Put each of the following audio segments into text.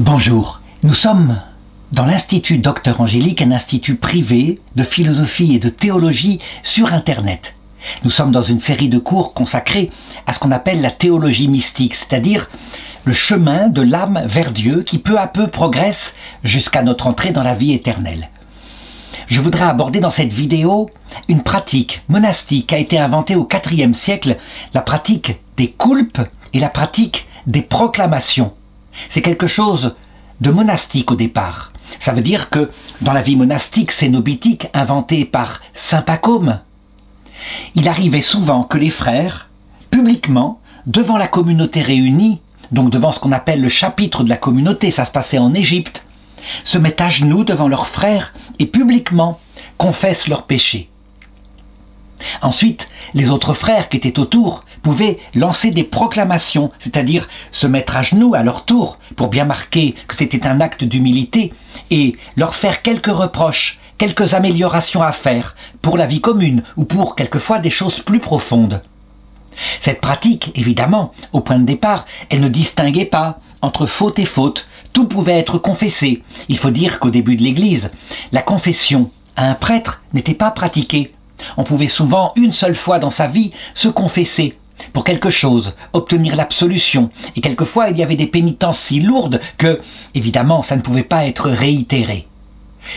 Bonjour, nous sommes dans l'Institut Docteur Angélique, un institut privé de philosophie et de théologie sur Internet. Nous sommes dans une série de cours consacrés à ce qu'on appelle la théologie mystique, c'est-à-dire le chemin de l'âme vers Dieu qui peu à peu progresse jusqu'à notre entrée dans la vie éternelle. Je voudrais aborder dans cette vidéo une pratique monastique qui a été inventée au IVe siècle, la pratique des coulpes et la pratique des proclamations. C'est quelque chose de monastique au départ. Ça veut dire que dans la vie monastique cénobitique inventée par saint Pacôme, il arrivait souvent que les frères, publiquement, devant la communauté réunie, donc devant ce qu'on appelle le chapitre de la communauté, ça se passait en Égypte, se mettent à genoux devant leurs frères et publiquement confessent leurs péchés. Ensuite, les autres frères qui étaient autour pouvaient lancer des proclamations, c'est-à-dire se mettre à genoux à leur tour pour bien marquer que c'était un acte d'humilité et leur faire quelques reproches, quelques améliorations à faire pour la vie commune ou pour quelquefois des choses plus profondes. Cette pratique, évidemment, au point de départ, elle ne distinguait pas entre faute et faute. Tout pouvait être confessé. Il faut dire qu'au début de l'Église, la confession à un prêtre n'était pas pratiquée. On pouvait souvent, une seule fois dans sa vie, se confesser pour quelque chose, obtenir l'absolution. Et quelquefois, il y avait des pénitences si lourdes que, évidemment, ça ne pouvait pas être réitéré.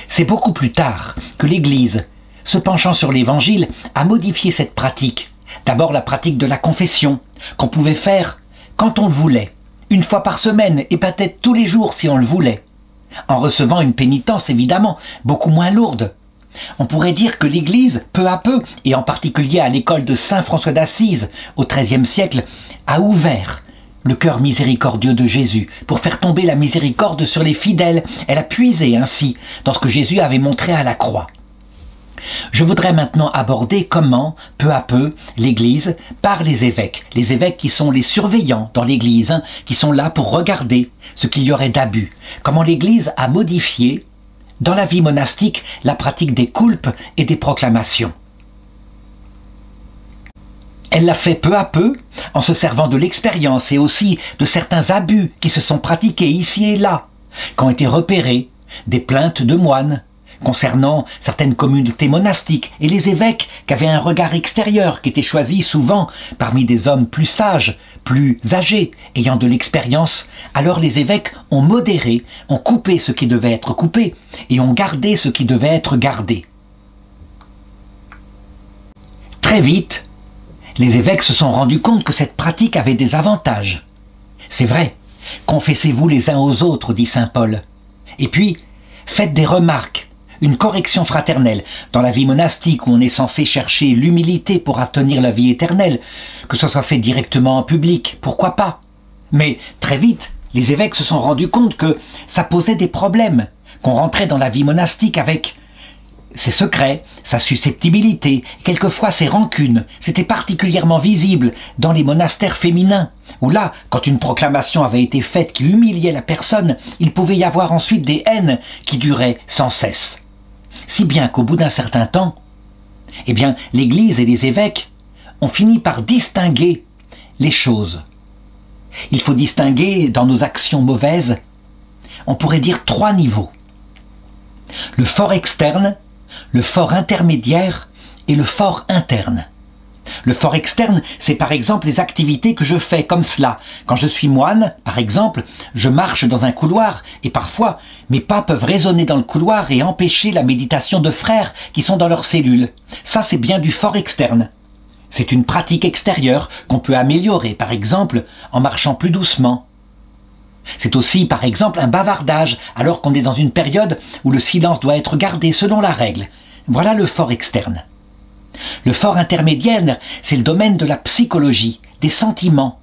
C'est beaucoup plus tard que l'Église, se penchant sur l'Évangile, a modifié cette pratique. D'abord la pratique de la confession, qu'on pouvait faire quand on le voulait, une fois par semaine et peut-être tous les jours si on le voulait, en recevant une pénitence évidemment beaucoup moins lourde. On pourrait dire que l'Église, peu à peu, et en particulier à l'école de saint François d'Assise au XIIIe siècle, a ouvert le cœur miséricordieux de Jésus pour faire tomber la miséricorde sur les fidèles. Elle a puisé ainsi dans ce que Jésus avait montré à la croix. Je voudrais maintenant aborder comment, peu à peu, l'Église, par les évêques qui sont les surveillants dans l'Église, qui sont là pour regarder ce qu'il y aurait d'abus, comment l'Église a modifié, dans la vie monastique, la pratique des coulpes et des proclamations. Elle l'a fait peu à peu, en se servant de l'expérience et aussi de certains abus qui se sont pratiqués ici et là, qu'ont été repérés des plaintes de moines, concernant certaines communautés monastiques et les évêques qui avaient un regard extérieur, qui était choisi souvent parmi des hommes plus sages, plus âgés, ayant de l'expérience. Alors les évêques ont modéré, ont coupé ce qui devait être coupé et ont gardé ce qui devait être gardé. Très vite, les évêques se sont rendus compte que cette pratique avait des avantages. C'est vrai, confessez-vous les uns aux autres, dit saint Paul. Et puis, faites des remarques, une correction fraternelle. Dans la vie monastique où on est censé chercher l'humilité pour obtenir la vie éternelle, que ce soit fait directement en public, pourquoi pas? Mais très vite, les évêques se sont rendus compte que ça posait des problèmes, qu'on rentrait dans la vie monastique avec ses secrets, sa susceptibilité, quelquefois ses rancunes. C'était particulièrement visible dans les monastères féminins, où là, quand une proclamation avait été faite qui humiliait la personne, il pouvait y avoir ensuite des haines qui duraient sans cesse. Si bien qu'au bout d'un certain temps, eh bien, l'Église et les évêques ont fini par distinguer les choses. Il faut distinguer dans nos actions mauvaises, on pourrait dire 3 niveaux. Le fort externe, le fort intermédiaire et le fort interne. Le fort externe, c'est par exemple les activités que je fais comme cela. Quand je suis moine, par exemple, je marche dans un couloir et parfois mes pas peuvent résonner dans le couloir et empêcher la méditation de frères qui sont dans leurs cellules. Ça, c'est bien du fort externe. C'est une pratique extérieure qu'on peut améliorer, par exemple, en marchant plus doucement. C'est aussi, par exemple, un bavardage, alors qu'on est dans une période où le silence doit être gardé selon la règle. Voilà le fort externe. Le fort intermédiaire, c'est le domaine de la psychologie, des sentiments.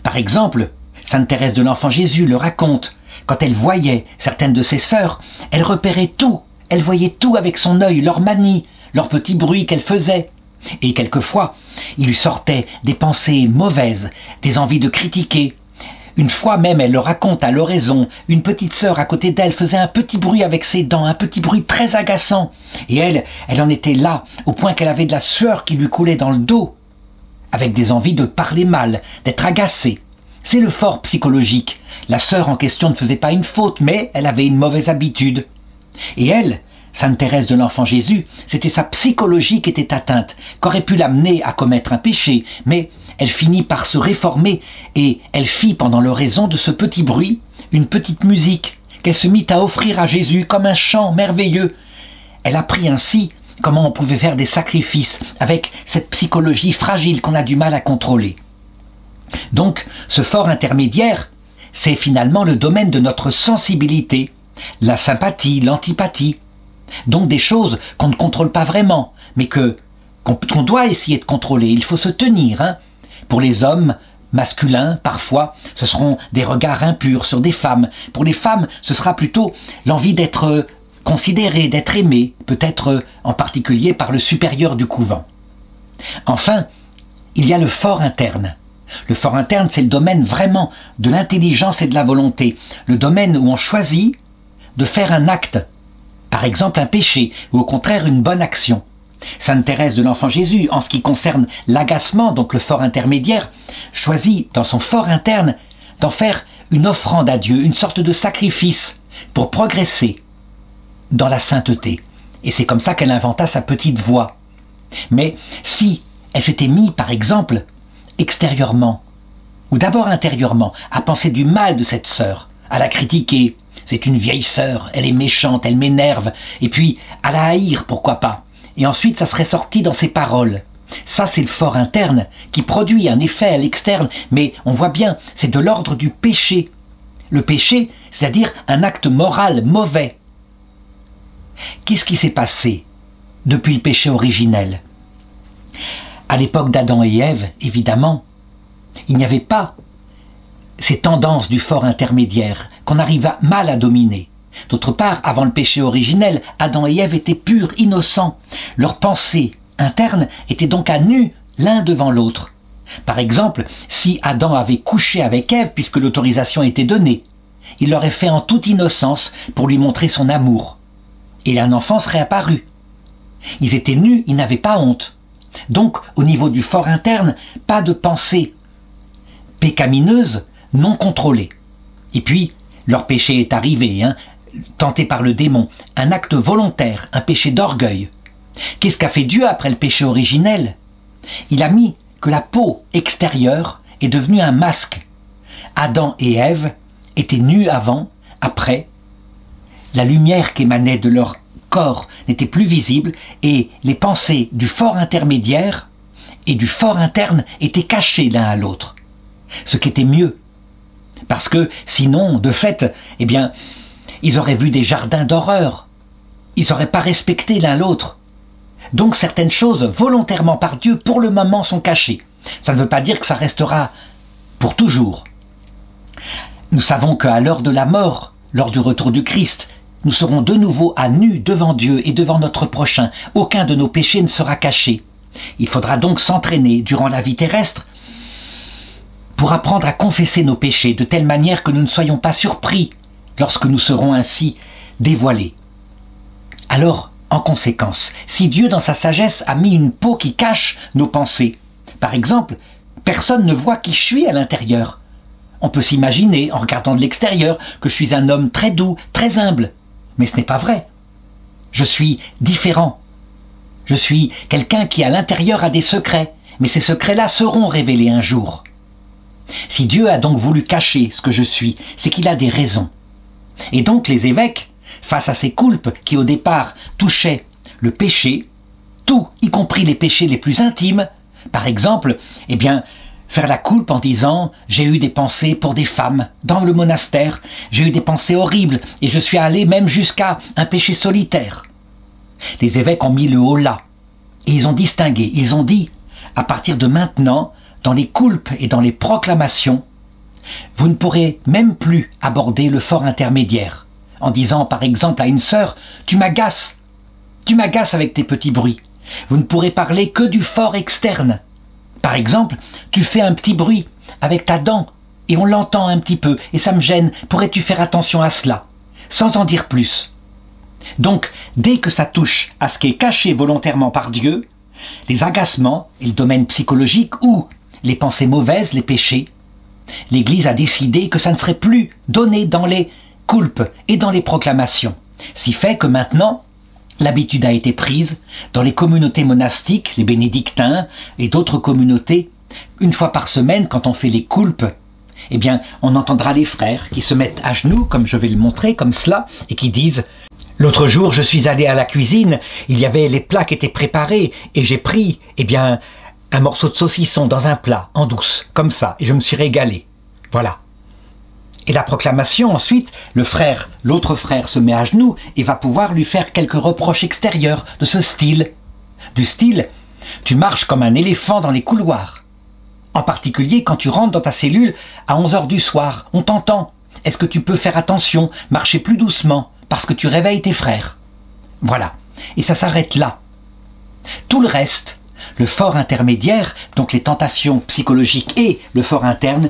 Par exemple, sainte Thérèse de l'Enfant Jésus le raconte. Quand elle voyait certaines de ses sœurs, elle repérait tout. Elle voyait tout avec son œil, leurs manies, leurs petits bruits qu'elles faisaient. Et quelquefois, il lui sortait des pensées mauvaises, des envies de critiquer. Une fois même, elle le raconte à l'oraison, une petite sœur à côté d'elle faisait un petit bruit avec ses dents, un petit bruit très agaçant. Et elle en était là, au point qu'elle avait de la sueur qui lui coulait dans le dos, avec des envies de parler mal, d'être agacée. c'est le fort psychologique. La sœur en question ne faisait pas une faute, mais elle avait une mauvaise habitude. Et elle, Sainte Thérèse de l'Enfant Jésus, c'était sa psychologie qui était atteinte, qu'aurait pu l'amener à commettre un péché, mais elle finit par se réformer et elle fit pendant l'oraison de ce petit bruit une petite musique qu'elle se mit à offrir à Jésus comme un chant merveilleux. Elle apprit ainsi comment on pouvait faire des sacrifices avec cette psychologie fragile qu'on a du mal à contrôler. Donc, ce fort intermédiaire, c'est finalement le domaine de notre sensibilité, la sympathie, l'antipathie. Donc des choses qu'on ne contrôle pas vraiment, mais qu'on doit essayer de contrôler. Il faut se tenir. Hein. Pour les hommes masculins, parfois, ce seront des regards impurs sur des femmes. Pour les femmes, ce sera plutôt l'envie d'être considérée, d'être aimée, peut-être en particulier par le supérieur du couvent. Enfin, il y a le fort interne. Le fort interne, c'est le domaine vraiment de l'intelligence et de la volonté. Le domaine où on choisit de faire un acte, par exemple un péché, ou au contraire une bonne action. Sainte Thérèse de l'Enfant Jésus, en ce qui concerne l'agacement, donc le fort intermédiaire, choisit dans son fort interne d'en faire une offrande à Dieu, une sorte de sacrifice pour progresser dans la sainteté. Et c'est comme ça qu'elle inventa sa petite voie. Mais si elle s'était mise, par exemple, extérieurement, ou d'abord intérieurement, à penser du mal de cette sœur, à la critiquer, c'est une vieille sœur, elle est méchante, elle m'énerve, et puis à la haïr, pourquoi pas. Et ensuite, ça serait sorti dans ses paroles. Ça, c'est le fort interne qui produit un effet à l'externe, mais on voit bien, c'est de l'ordre du péché. Le péché, c'est-à-dire un acte moral mauvais. Qu'est-ce qui s'est passé depuis le péché originel ? À l'époque d'Adam et Ève, évidemment, il n'y avait pas ces tendances du fort intermédiaire qu'on arriva mal à dominer. D'autre part, avant le péché originel, Adam et Ève étaient purs, innocents. Leurs pensées internes étaient donc à nu l'un devant l'autre. Par exemple, si Adam avait couché avec Ève, puisque l'autorisation était donnée, il l'aurait fait en toute innocence pour lui montrer son amour. Et un enfant serait apparu. Ils étaient nus, ils n'avaient pas honte. Donc, au niveau du fort interne, pas de pensée pécamineuse non contrôlée. Et puis, leur péché est arrivé, tenté par le démon, un acte volontaire, un péché d'orgueil. Qu'est-ce qu'a fait Dieu après le péché originel ? Il a mis que la peau extérieure est devenue un masque. Adam et Ève étaient nus avant, après. La lumière qui émanait de leur corps n'était plus visible et les pensées du fort intermédiaire et du fort interne étaient cachées l'un à l'autre. Ce qui était mieux. Parce que sinon, de fait, ils auraient vu des jardins d'horreur. Ils n'auraient pas respecté l'un l'autre. Donc certaines choses, volontairement par Dieu, pour le moment sont cachées. Ça ne veut pas dire que ça restera pour toujours. Nous savons qu'à l'heure de la mort, lors du retour du Christ, nous serons de nouveau à nu devant Dieu et devant notre prochain. Aucun de nos péchés ne sera caché. Il faudra donc s'entraîner durant la vie terrestre pour apprendre à confesser nos péchés de telle manière que nous ne soyons pas surpris lorsque nous serons ainsi dévoilés. Alors, en conséquence, si Dieu dans sa sagesse a mis une peau qui cache nos pensées, par exemple, personne ne voit qui je suis à l'intérieur. On peut s'imaginer, en regardant de l'extérieur, que je suis un homme très doux, très humble. Mais ce n'est pas vrai. Je suis différent. Je suis quelqu'un qui à l'intérieur a des secrets, mais ces secrets-là seront révélés un jour. Si Dieu a donc voulu cacher ce que je suis, c'est qu'il a des raisons. Et donc les évêques, face à ces coulpes qui au départ touchaient le péché, tout, y compris les péchés les plus intimes, par exemple, faire la coulpe en disant « j'ai eu des pensées pour des femmes dans le monastère, j'ai eu des pensées horribles et je suis allé même jusqu'à un péché solitaire ». Les évêques ont mis le haut là et ils ont distingué, ils ont dit « à partir de maintenant, dans les coulpes et dans les proclamations, vous ne pourrez même plus aborder le fort intermédiaire en disant par exemple à une sœur « tu m'agaces avec tes petits bruits ». Vous ne pourrez parler que du fort externe. Par exemple, tu fais un petit bruit avec ta dent et on l'entend un petit peu et ça me gêne, pourrais-tu faire attention à cela, sans en dire plus. Donc, dès que ça touche à ce qui est caché volontairement par Dieu, les agacements et le domaine psychologique ou les pensées mauvaises, les péchés, l'Église a décidé que ça ne serait plus donné dans les coulpes et dans les proclamations. Si fait que maintenant, l'habitude a été prise dans les communautés monastiques, les bénédictins et d'autres communautés, une fois par semaine, quand on fait les coulpes, eh bien, on entendra les frères qui se mettent à genoux, comme je vais le montrer, comme cela, et qui disent « L'autre jour, je suis allé à la cuisine, il y avait les plats qui étaient préparés, et j'ai pris, eh bien, un morceau de saucisson dans un plat, en douce, comme ça, et je me suis régalé. Voilà. » Et la proclamation, ensuite, l'autre frère se met à genoux et va pouvoir lui faire quelques reproches extérieurs de ce style. Du style, tu marches comme un éléphant dans les couloirs. En particulier quand tu rentres dans ta cellule à 11 h du soir, on t'entend. Est-ce que tu peux faire attention, marcher plus doucement, parce que tu réveilles tes frères? Voilà. Et ça s'arrête là. Tout le reste, le fort intermédiaire, donc les tentations psychologiques et le fort interne,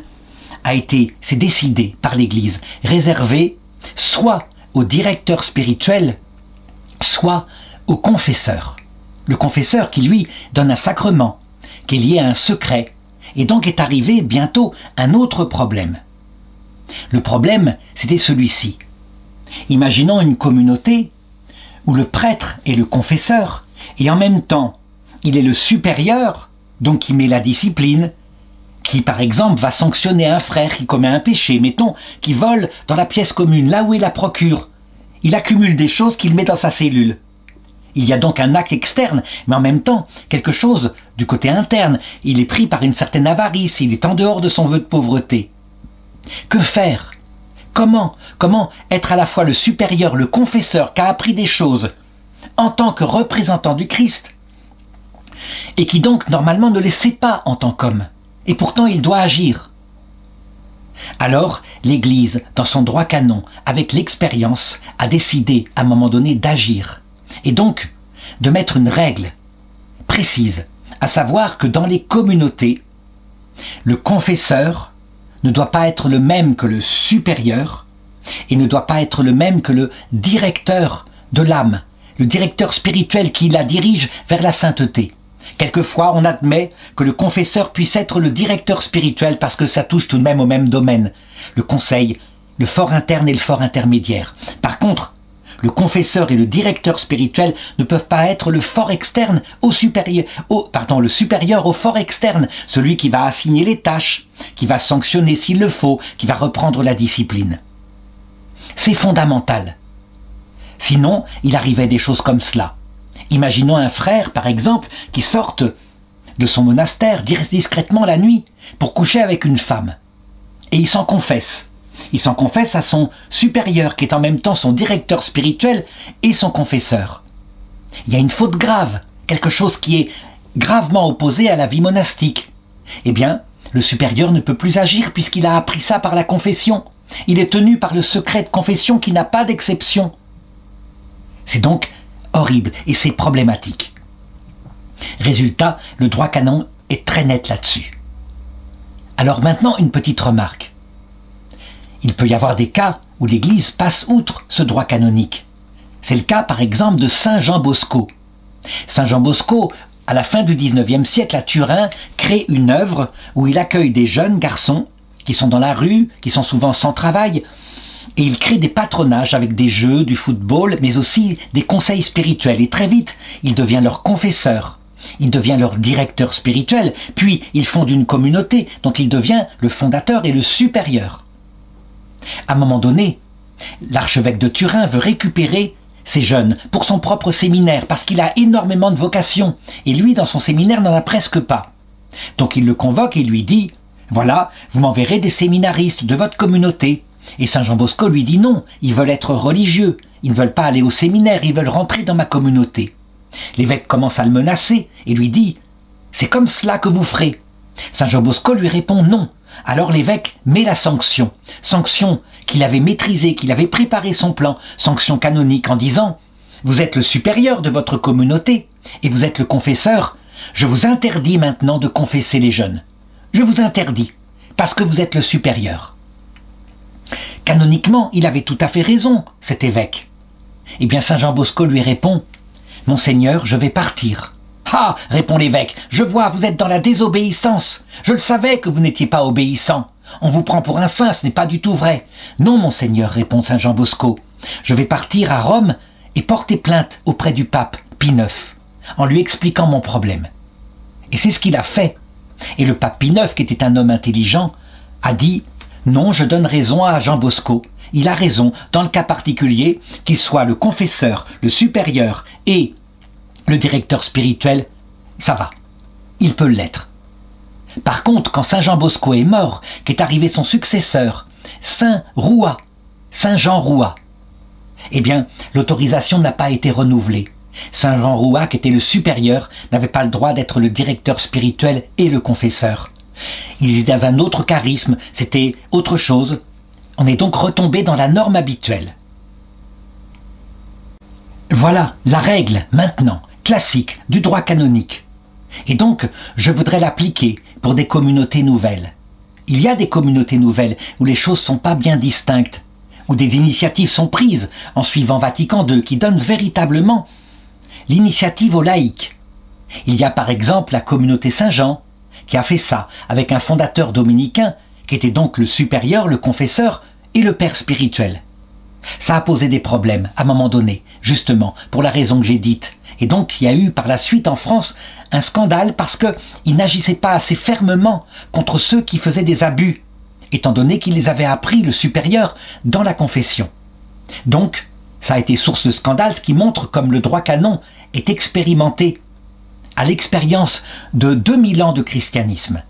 c'est décidé par l'Église, réservé soit au directeur spirituel, soit au confesseur. Le confesseur qui, lui, donne un sacrement, qui est lié à un secret, et donc est arrivé bientôt un autre problème. Le problème, c'était celui-ci. Imaginons une communauté où le prêtre est le confesseur, et en même temps, il est le supérieur, donc qui met la discipline, qui par exemple va sanctionner un frère qui commet un péché, mettons, qui vole dans la pièce commune, là où est la procure. Il accumule des choses qu'il met dans sa cellule. Il y a donc un acte externe, mais en même temps, quelque chose du côté interne. Il est pris par une certaine avarice, il est en dehors de son vœu de pauvreté. Que faire? Comment être à la fois le supérieur, le confesseur qui a appris des choses en tant que représentant du Christ, et qui donc normalement ne les sait pas en tant qu'homme? Et pourtant il doit agir. Alors l'Église, dans son droit canon, avec l'expérience, a décidé à un moment donné d'agir. Et donc de mettre une règle précise, à savoir que dans les communautés, le confesseur ne doit pas être le même que le supérieur et ne doit pas être le même que le directeur de l'âme, le directeur spirituel qui la dirige vers la sainteté. Quelquefois, on admet que le confesseur puisse être le directeur spirituel parce que ça touche tout de même au même domaine, le conseil, le fort interne et le fort intermédiaire. Par contre, le confesseur et le directeur spirituel ne peuvent pas être le fort externe le supérieur au fort externe, celui qui va assigner les tâches, qui va sanctionner s'il le faut, qui va reprendre la discipline. C'est fondamental. Sinon, il arrivait des choses comme cela. Imaginons un frère, par exemple, qui sorte de son monastère discrètement la nuit pour coucher avec une femme. Et il s'en confesse. Il s'en confesse à son supérieur, qui est en même temps son directeur spirituel et son confesseur. Il y a une faute grave, quelque chose qui est gravement opposé à la vie monastique. Eh bien, le supérieur ne peut plus agir puisqu'il a appris ça par la confession. Il est tenu par le secret de confession qui n'a pas d'exception. C'est donc horrible et c'est problématique. Résultat, le droit canon est très net là-dessus. Alors maintenant, une petite remarque. Il peut y avoir des cas où l'Église passe outre ce droit canonique. C'est le cas par exemple de Saint Jean Bosco. Saint Jean Bosco, à la fin du XIXe siècle à Turin, crée une œuvre où il accueille des jeunes garçons qui sont dans la rue, qui sont souvent sans travail, et il crée des patronages avec des jeux, du football, mais aussi des conseils spirituels. Et très vite, il devient leur confesseur, il devient leur directeur spirituel, puis il fonde une communauté dont il devient le fondateur et le supérieur. À un moment donné, l'archevêque de Turin veut récupérer ces jeunes pour son propre séminaire, parce qu'il a énormément de vocations, et lui, dans son séminaire, n'en a presque pas. Donc il le convoque et lui dit « Voilà, vous m'enverrez des séminaristes de votre communauté ». Et Saint Jean Bosco lui dit non, ils veulent être religieux, ils ne veulent pas aller au séminaire, ils veulent rentrer dans ma communauté. L'évêque commence à le menacer et lui dit « C'est comme cela que vous ferez ». Saint Jean Bosco lui répond non. Alors l'évêque met la sanction qu'il avait maîtrisée, qu'il avait préparé son plan, sanction canonique en disant « Vous êtes le supérieur de votre communauté et vous êtes le confesseur, je vous interdis maintenant de confesser les jeunes. Je vous interdis, parce que vous êtes le supérieur. » Canoniquement, il avait tout à fait raison, cet évêque. Eh bien, Saint Jean Bosco lui répond « Monseigneur, je vais partir. »« Ah !» répond l'évêque, « Je vois, vous êtes dans la désobéissance. Je le savais que vous n'étiez pas obéissant. On vous prend pour un saint, ce n'est pas du tout vrai. Non, monseigneur, répond saint Jean Bosco. Je vais partir à Rome et porter plainte auprès du pape Pie IX, en lui expliquant mon problème. Et c'est ce qu'il a fait. Et le pape Pie IX, qui était un homme intelligent, a dit « Non, je donne raison à Jean Bosco. Il a raison, dans le cas particulier, qu'il soit le confesseur, le supérieur et le directeur spirituel, ça va. Il peut l'être. » Par contre, quand saint Jean Bosco est mort, qu'est arrivé son successeur, saint Roua, saint Jean Roua, eh bien, l'autorisation n'a pas été renouvelée. Saint Jean Roua, qui était le supérieur, n'avait pas le droit d'être le directeur spirituel et le confesseur. Il était dans un autre charisme, c'était autre chose. On est donc retombé dans la norme habituelle. Voilà la règle, maintenant, classique, du droit canonique. Et donc, je voudrais l'appliquer pour des communautés nouvelles. Il y a des communautés nouvelles où les choses ne sont pas bien distinctes, où des initiatives sont prises en suivant Vatican II, qui donnent véritablement l'initiative aux laïcs. Il y a par exemple la communauté Saint-Jean, qui a fait ça avec un fondateur dominicain, qui était donc le supérieur, le confesseur et le père spirituel. Ça a posé des problèmes à un moment donné, justement, pour la raison que j'ai dite. Et donc, il y a eu par la suite en France un scandale parce qu'il n'agissait pas assez fermement contre ceux qui faisaient des abus, étant donné qu'il les avait appris, le supérieur, dans la confession. Donc, ça a été source de scandale, ce qui montre comme le droit canon est expérimenté à l'expérience de 2000 ans de christianisme.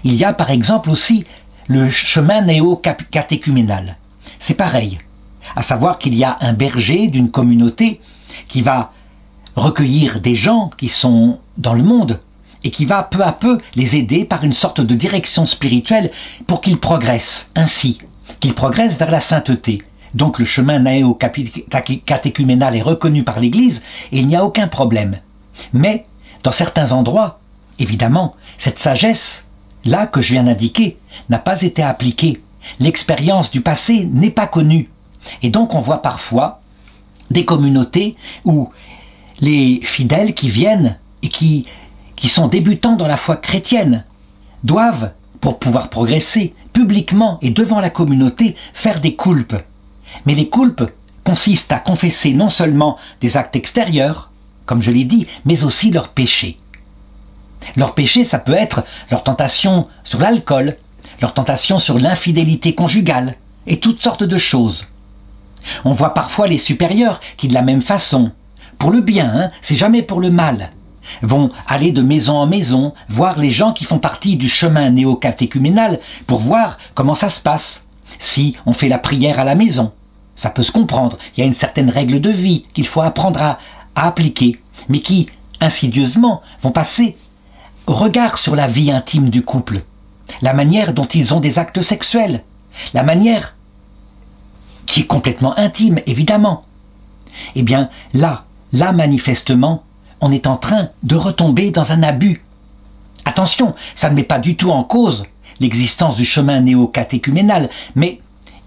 Il y a par exemple aussi le chemin néo-catéchuménal. C'est pareil, à savoir qu'il y a un berger d'une communauté qui va recueillir des gens qui sont dans le monde et qui va peu à peu les aider par une sorte de direction spirituelle pour qu'ils progressent ainsi, qu'ils progressent vers la sainteté. Donc le chemin néo-catéchuménal est reconnu par l'Église et il n'y a aucun problème. Mais dans certains endroits, évidemment, cette sagesse-là que je viens d'indiquer n'a pas été appliquée. L'expérience du passé n'est pas connue. Et donc on voit parfois des communautés où les fidèles qui viennent et qui sont débutants dans la foi chrétienne doivent, pour pouvoir progresser, publiquement et devant la communauté, faire des coulpes. Mais les coulpes consistent à confesser non seulement des actes extérieurs, comme je l'ai dit, mais aussi leurs péchés. Leurs péchés, ça peut être leur tentation sur l'alcool, leur tentation sur l'infidélité conjugale, et toutes sortes de choses. On voit parfois les supérieurs qui, de la même façon, pour le bien, c'est jamais pour le mal, vont aller de maison en maison, voir les gens qui font partie du chemin néo-catéchuménal pour voir comment ça se passe. Si on fait la prière à la maison, ça peut se comprendre, il y a une certaine règle de vie qu'il faut apprendre à appliquer, mais qui, insidieusement, vont passer au regard sur la vie intime du couple, la manière dont ils ont des actes sexuels, la manière qui est complètement intime, évidemment. Eh bien, là manifestement, on est en train de retomber dans un abus. Attention, ça ne met pas du tout en cause l'existence du chemin néo-catéchuménal, mais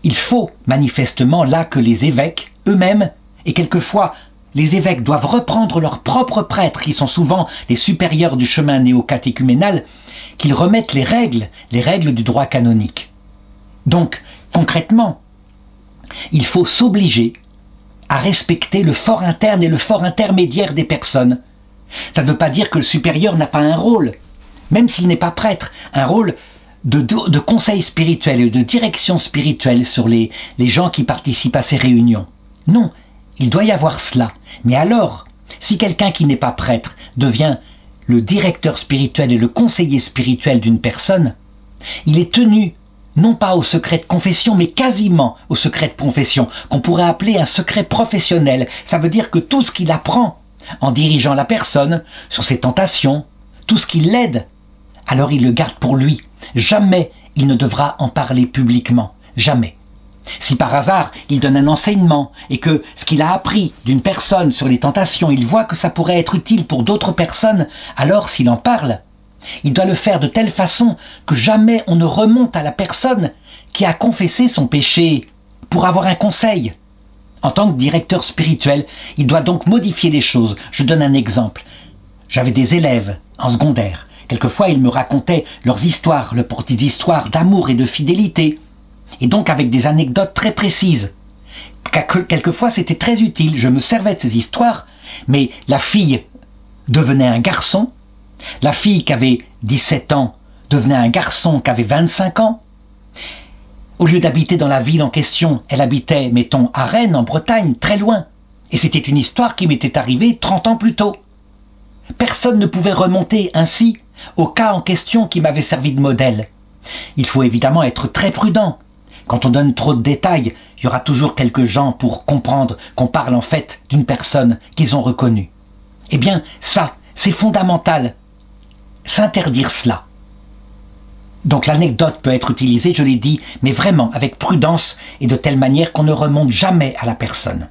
il faut manifestement là que les évêques eux-mêmes, et quelquefois les évêques doivent reprendre leurs propres prêtres, qui sont souvent les supérieurs du chemin néo-catéchuménal, qu'ils remettent les règles du droit canonique. Donc, concrètement, il faut s'obliger à respecter le fort interne et le fort intermédiaire des personnes. Ça ne veut pas dire que le supérieur n'a pas un rôle, même s'il n'est pas prêtre, un rôle de conseil spirituel et de direction spirituelle sur les gens qui participent à ces réunions. Non, il doit y avoir cela. Mais alors, si quelqu'un qui n'est pas prêtre devient le directeur spirituel et le conseiller spirituel d'une personne, il est tenu non pas au secret de confession, mais quasiment au secret de confession, qu'on pourrait appeler un secret professionnel. Ça veut dire que tout ce qu'il apprend en dirigeant la personne sur ses tentations, tout ce qui l'aide, alors il le garde pour lui. Jamais il ne devra en parler publiquement. Jamais. Si par hasard il donne un enseignement et que ce qu'il a appris d'une personne sur les tentations, il voit que ça pourrait être utile pour d'autres personnes, alors s'il en parle, il doit le faire de telle façon que jamais on ne remonte à la personne qui a confessé son péché pour avoir un conseil. En tant que directeur spirituel, il doit donc modifier les choses. Je donne un exemple. J'avais des élèves en secondaire Quelquefois, ils me racontaient leurs histoires, leurs petites histoires d'amour et de fidélité, et donc avec des anecdotes très précises. Quelquefois, c'était très utile, je me servais de ces histoires, mais la fille devenait un garçon, la fille qui avait 17 ans devenait un garçon qui avait 25 ans. Au lieu d'habiter dans la ville en question, elle habitait, mettons, à Rennes, en Bretagne, très loin. Et c'était une histoire qui m'était arrivée 30 ans plus tôt. Personne ne pouvait remonter ainsi au cas en question qui m'avait servi de modèle. Il faut évidemment être très prudent. Quand on donne trop de détails, il y aura toujours quelques gens pour comprendre qu'on parle en fait d'une personne qu'ils ont reconnue. Eh bien, ça, c'est fondamental. S'interdire cela. Donc l'anecdote peut être utilisée, je l'ai dit, mais vraiment avec prudence et de telle manière qu'on ne remonte jamais à la personne.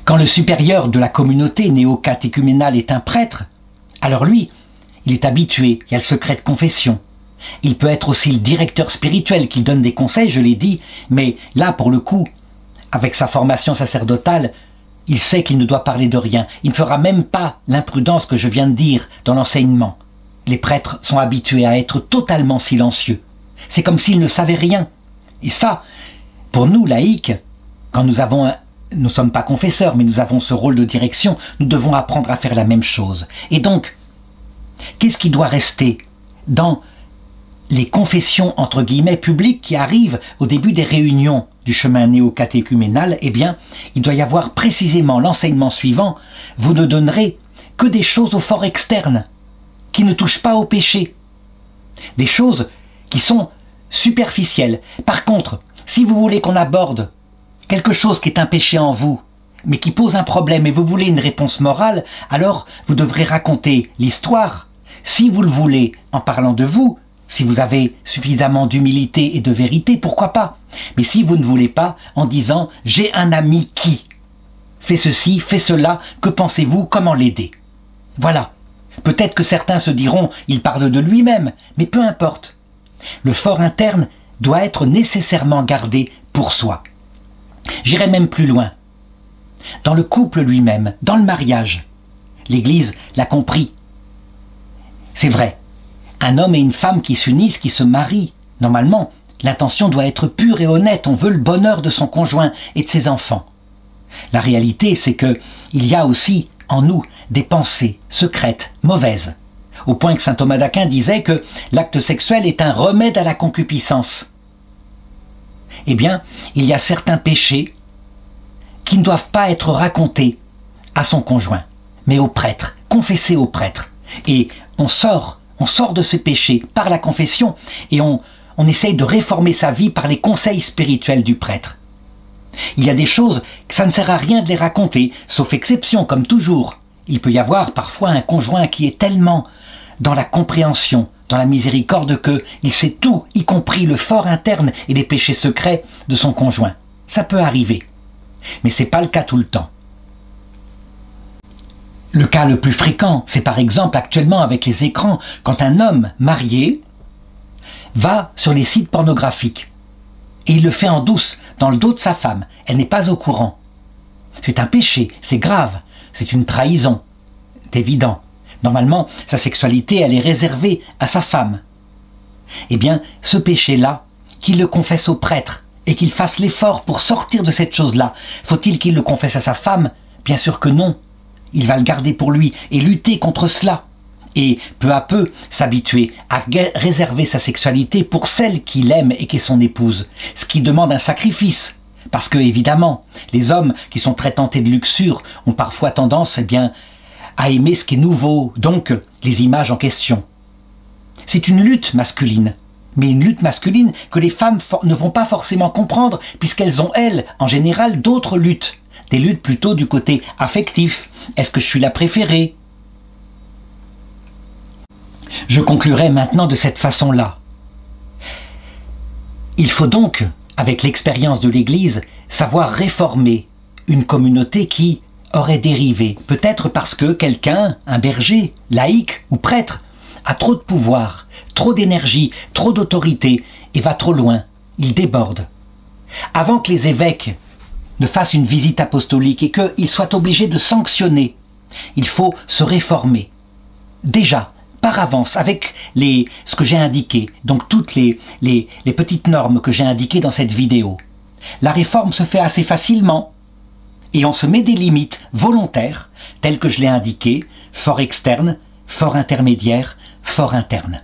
Quand le supérieur de la communauté néocatéchuménale est un prêtre, alors lui, il est habitué, il y a le secret de confession. Il peut être aussi le directeur spirituel qui donne des conseils, je l'ai dit, mais là, pour le coup, avec sa formation sacerdotale, il sait qu'il ne doit parler de rien. Il ne fera même pas l'imprudence que je viens de dire dans l'enseignement. Les prêtres sont habitués à être totalement silencieux. C'est comme s'ils ne savaient rien. Et ça, pour nous, laïcs, quand nous ne sommes pas confesseurs, mais nous avons ce rôle de direction, nous devons apprendre à faire la même chose. Et donc, qu'est-ce qui doit rester dans les confessions entre guillemets publiques qui arrivent au début des réunions du chemin néocatéchuménal? Eh bien, il doit y avoir précisément l'enseignement suivant. Vous ne donnerez que des choses au fort externe, qui ne touchent pas au péché. Des choses qui sont superficielles. Par contre, si vous voulez qu'on aborde quelque chose qui est un péché en vous, mais qui pose un problème et vous voulez une réponse morale, alors vous devrez raconter l'histoire, si vous le voulez, en parlant de vous. Si vous avez suffisamment d'humilité et de vérité, pourquoi pas? Mais si vous ne voulez pas, en disant « j'ai un ami qui fait ceci, fait cela, que pensez-vous, comment l'aider ?» Voilà. Peut-être que certains se diront « il parle de lui-même », mais peu importe. Le fort interne doit être nécessairement gardé pour soi. J'irai même plus loin. Dans le couple lui-même, dans le mariage, l'Église l'a compris. C'est vrai. Un homme et une femme qui s'unissent, qui se marient, normalement, l'intention doit être pure et honnête. On veut le bonheur de son conjoint et de ses enfants. La réalité, c'est que il y a aussi en nous des pensées secrètes, mauvaises, au point que saint Thomas d'Aquin disait que l'acte sexuel est un remède à la concupiscence. Eh bien, il y a certains péchés qui ne doivent pas être racontés à son conjoint, mais au prêtre, confessés au prêtre. Et on sort de ce péché par la confession et on essaye de réformer sa vie par les conseils spirituels du prêtre. Il y a des choses que ça ne sert à rien de les raconter, sauf exception, comme toujours. Il peut y avoir parfois un conjoint qui est tellement dans la compréhension, dans la miséricorde, qu'il sait tout, y compris le fort interne et les péchés secrets de son conjoint. Ça peut arriver, mais c'est pas le cas tout le temps. Le cas le plus fréquent, c'est par exemple actuellement avec les écrans, quand un homme marié va sur les sites pornographiques. Et il le fait en douce, dans le dos de sa femme. Elle n'est pas au courant. C'est un péché, c'est grave, c'est une trahison. C'est évident. Normalement, sa sexualité, elle est réservée à sa femme. Eh bien, ce péché-là, qu'il le confesse au prêtre et qu'il fasse l'effort pour sortir de cette chose-là, faut-il qu'il le confesse à sa femme? Bien sûr que non. Il va le garder pour lui et lutter contre cela. Et peu à peu s'habituer à réserver sa sexualité pour celle qu'il aime et qui est son épouse, ce qui demande un sacrifice. Parce que, évidemment, les hommes qui sont très tentés de luxure ont parfois tendance, à aimer ce qui est nouveau, donc les images en question. C'est une lutte masculine, mais une lutte masculine que les femmes ne vont pas forcément comprendre, puisqu'elles ont, elles, en général, d'autres luttes. Des luttes plutôt du côté affectif. Est-ce que je suis la préférée ? Je conclurai maintenant de cette façon-là. Il faut donc, avec l'expérience de l'Église, savoir réformer une communauté qui aurait dérivé, peut-être parce que quelqu'un, un berger, laïc ou prêtre, a trop de pouvoir, trop d'énergie, trop d'autorité et va trop loin, il déborde. Avant que les évêques ne fassent une visite apostolique et qu'ils soient obligés de sanctionner, il faut se réformer. déjà, par avance, avec ce que j'ai indiqué, donc toutes les petites normes que j'ai indiquées dans cette vidéo. La réforme se fait assez facilement et on se met des limites volontaires, telles que je l'ai indiqué, fort externe, fort intermédiaire, fort interne.